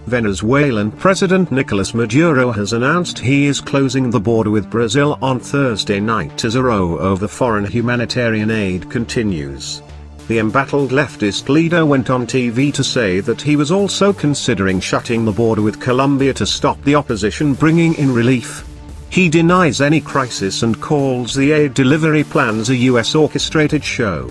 Venezuelan President Nicolas Maduro has announced he is closing the border with Brazil on Thursday night as a row over foreign humanitarian aid continues. The embattled leftist leader went on TV to say that he was also considering shutting the border with Colombia to stop the opposition bringing in relief. He denies any crisis and calls the aid delivery plans a US-orchestrated show.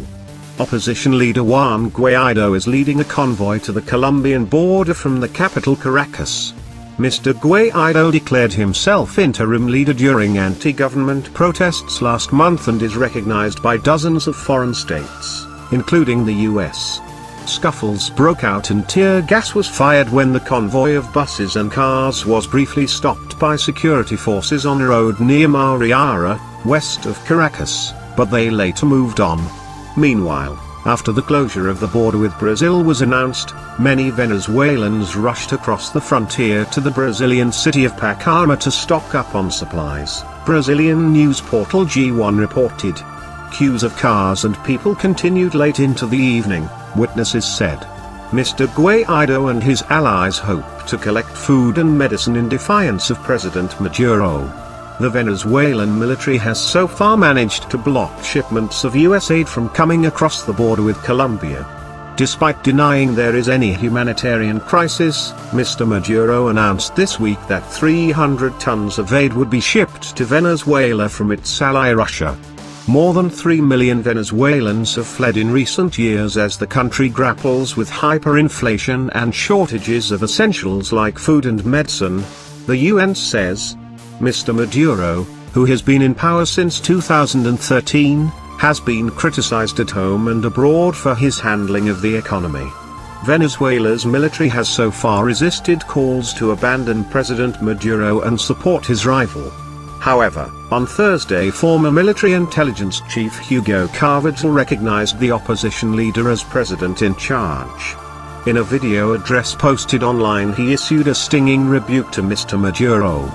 Opposition leader Juan Guaido is leading a convoy to the Colombian border from the capital Caracas. Mr. Guaido declared himself interim leader during anti-government protests last month and is recognized by dozens of foreign states, including the US. Scuffles broke out and tear gas was fired when the convoy of buses and cars was briefly stopped by security forces on a road near Mariara, west of Caracas, but they later moved on. Meanwhile, after the closure of the border with Brazil was announced, many Venezuelans rushed across the frontier to the Brazilian city of Pacarma to stock up on supplies, Brazilian news portal G1 reported. Queues of cars and people continued late into the evening, witnesses said. Mr. Guaido and his allies hope to collect food and medicine in defiance of President Maduro. The Venezuelan military has so far managed to block shipments of US aid from coming across the border with Colombia. Despite denying there is any humanitarian crisis, Mr. Maduro announced this week that 300 tons of aid would be shipped to Venezuela from its ally Russia. More than 3 million Venezuelans have fled in recent years as the country grapples with hyperinflation and shortages of essentials like food and medicine, the UN says. Mr. Maduro, who has been in power since 2013, has been criticized at home and abroad for his handling of the economy. Venezuela's military has so far resisted calls to abandon President Maduro and support his rival. However, on Thursday former military intelligence chief Hugo Carvajal recognized the opposition leader as president in charge. In a video address posted online he issued a stinging rebuke to Mr. Maduro.